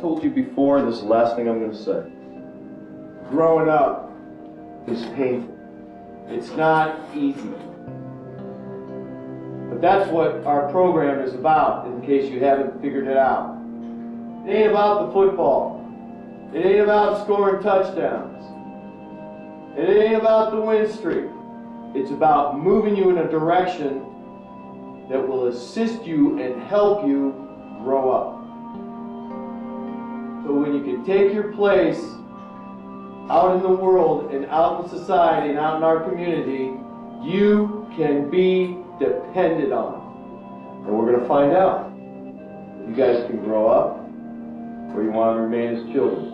told you before, this is the last thing I'm going to say. Growing up is painful. It's not easy. But that's what our program is about, in case you haven't figured it out. It ain't about the football. It ain't about scoring touchdowns. It ain't about the win streak. It's about moving you in a direction that will assist you and help you grow up. So when you can take your place out in the world and out in society and out in our community, you can be depended on. And we're going to find out if you guys can grow up or you want to remain as children.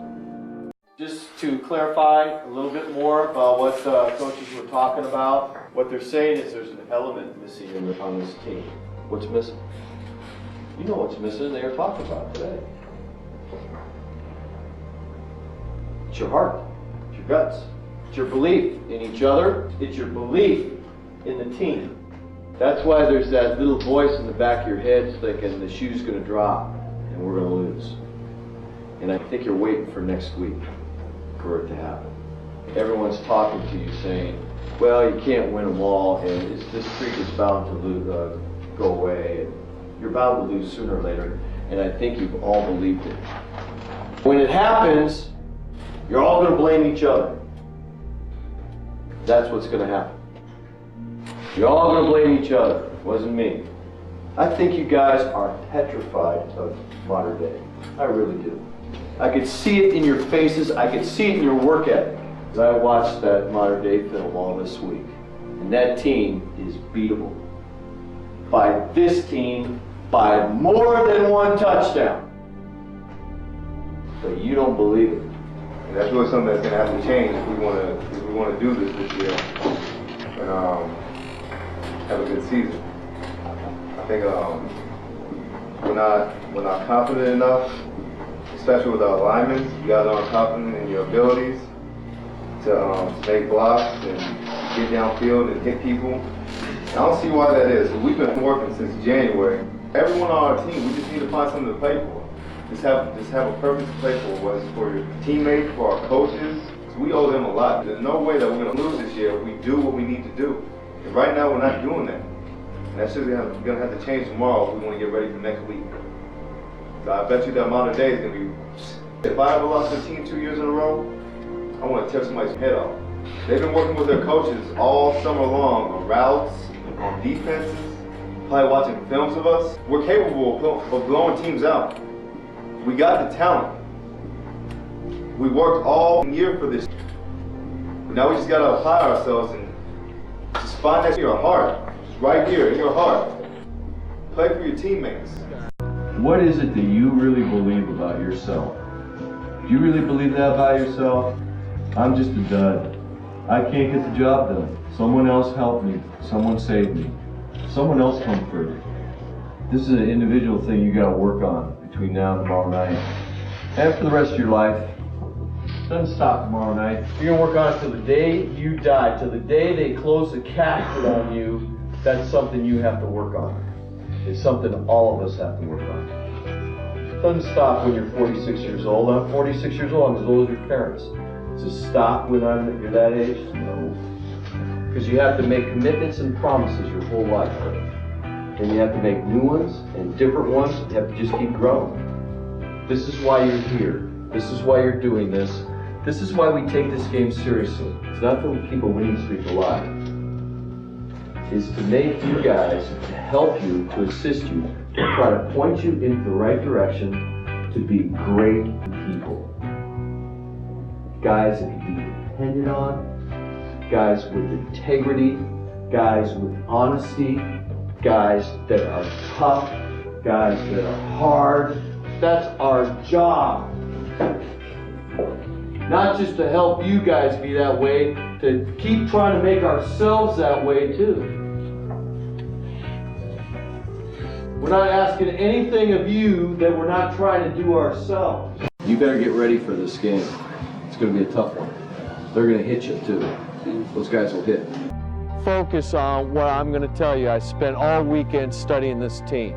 Just to clarify a little bit more about what coaches were talking about, what they're saying is there's an element missing on this team. What's missing? You know what's missing, they were talking about today. It's your heart, it's your guts, it's your belief in each other, it's your belief in the team. That's why there's that little voice in the back of your head thinking the shoe's going to drop and we're going to lose. And I think you're waiting for next week for it to happen. Everyone's talking to you saying, well, you can't win them all, and this streak is bound to go away, and you're bound to lose sooner or later, and I think you've all believed it. When it happens, you're all going to blame each other. That's what's going to happen. You're all going to blame each other. It wasn't me. I think you guys are petrified of modern day. I really do. I could see it in your faces. I could see it in your work ethic. As I watched that modern day film all this week. And that team is beatable. By this team, by more than one touchdown. But you don't believe it. And that's really something that's going to have to change if we want to do this year and have a good season. I think we're not confident enough, especially with our linemen. You guys aren't confident in your abilities to make blocks and get downfield and hit people. I don't see why that is. We've been working since January. Everyone on our team, we just need to find something to play for. Just have a purpose to play for, whether it's for your teammates, for our coaches. So we owe them a lot. There's no way that we're going to lose this year if we do what we need to do. And right now, we're not doing that. And that's just going to have to change tomorrow if we want to get ready for next week. So I bet you that modern day is going to be, if I ever lost a team 2 years in a row, I want to tear somebody's head off. They've been working with their coaches all summer long on routes, on defenses, probably watching films of us. We're capable of blowing teams out. We got the talent. We worked all year for this. Now we just got to apply ourselves and just find that in your heart. Just right here in your heart. Play for your teammates. What is it that you really believe about yourself? Do you really believe that about yourself? I'm just a dud. I can't get the job done. Someone else helped me. Someone saved me. Someone else comforted. This is an individual thing you got to work on between now and tomorrow night. And for the rest of your life. Doesn't stop tomorrow night. You're going to work on it till the day you die, till the day they close the casket on you. That's something you have to work on. It's something all of us have to work on. It doesn't stop when you're 46 years old. I'm 46 years old. I'm as old as your parents. Does it stop when you're that age? No. Because you have to make commitments and promises your whole life. And you have to make new ones and different ones. You have to just keep growing. This is why you're here. This is why you're doing this. This is why we take this game seriously. It's not to keep a winning streak alive. It's to make you guys, to help you, to assist you, to try to point you in the right direction to be great people. Guys that can be depended on, guys with integrity, guys with honesty, guys that are tough, guys that are hard. That's our job. Not just to help you guys be that way, to keep trying to make ourselves that way too. We're not asking anything of you that we're not trying to do ourselves. You better get ready for this game. It's going to be a tough one. They're going to hit you too. Those guys will hit. Focus on what I'm going to tell you. I spent all weekend studying this team.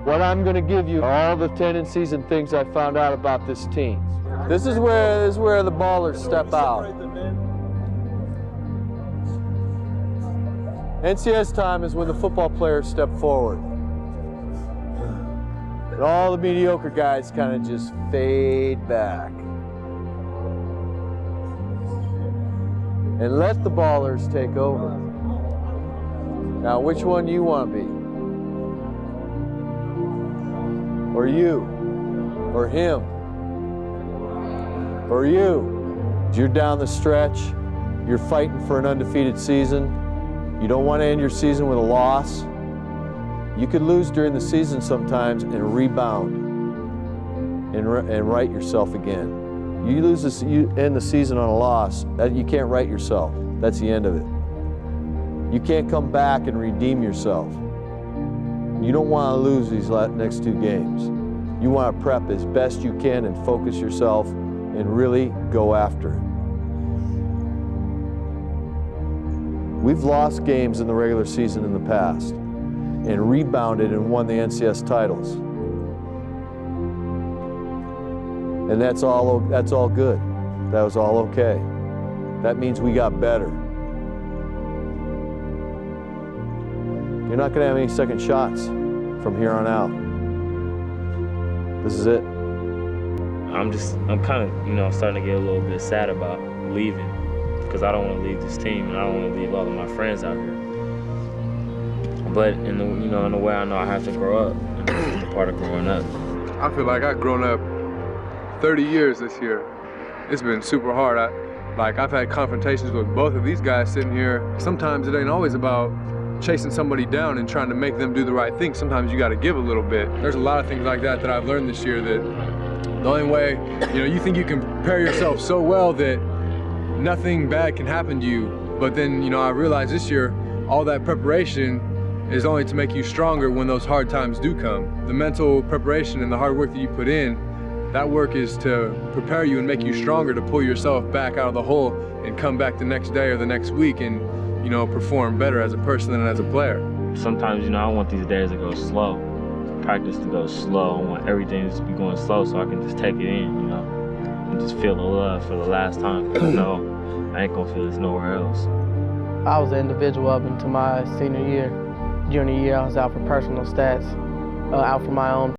What I'm going to give you are all the tendencies and things I found out about this team. This is where the ballers step out. NCS time is when the football players step forward. And all the mediocre guys kind of just fade back. And let the ballers take over. Now, which one do you want to be? Or you? Or him? Or you? You're down the stretch. You're fighting for an undefeated season. You don't want to end your season with a loss. You could lose during the season sometimes and rebound and right yourself again. You end the season on a loss, you can't right yourself. That's the end of it. You can't come back and redeem yourself. You don't want to lose these next 2 games. You want to prep as best you can and focus yourself and really go after it. We've lost games in the regular season in the past and rebounded and won the NCS titles. And that's all good. That was all okay. That means we got better. You're not going to have any second shots from here on out. This is it. I'm kind of, starting to get a little bit sad about leaving because I don't want to leave this team and I don't want to leave all of my friends out here. But in a way I know I have to grow up, and this is the part of growing up. I feel like I've grown up 30 years this year. It's been super hard. I've had confrontations with both of these guys sitting here. Sometimes it ain't always about chasing somebody down and trying to make them do the right thing. Sometimes you got to give a little bit. There's a lot of things like that I've learned this year, that the only way, you think you can prepare yourself so well that nothing bad can happen to you. But then, I realized this year, all that preparation is only to make you stronger when those hard times do come. The mental preparation and the hard work that you put in, that work is to prepare you and make you stronger to pull yourself back out of the hole and come back the next day or the next week and, perform better as a person and as a player. Sometimes, I want these days to go slow. Practice to go slow. I want everything to just be going slow so I can just take it in, and just feel the love for the last time. Because I know I ain't gonna feel this nowhere else. I was an individual up into my senior year. Junior year, I was out for personal stats, out for my own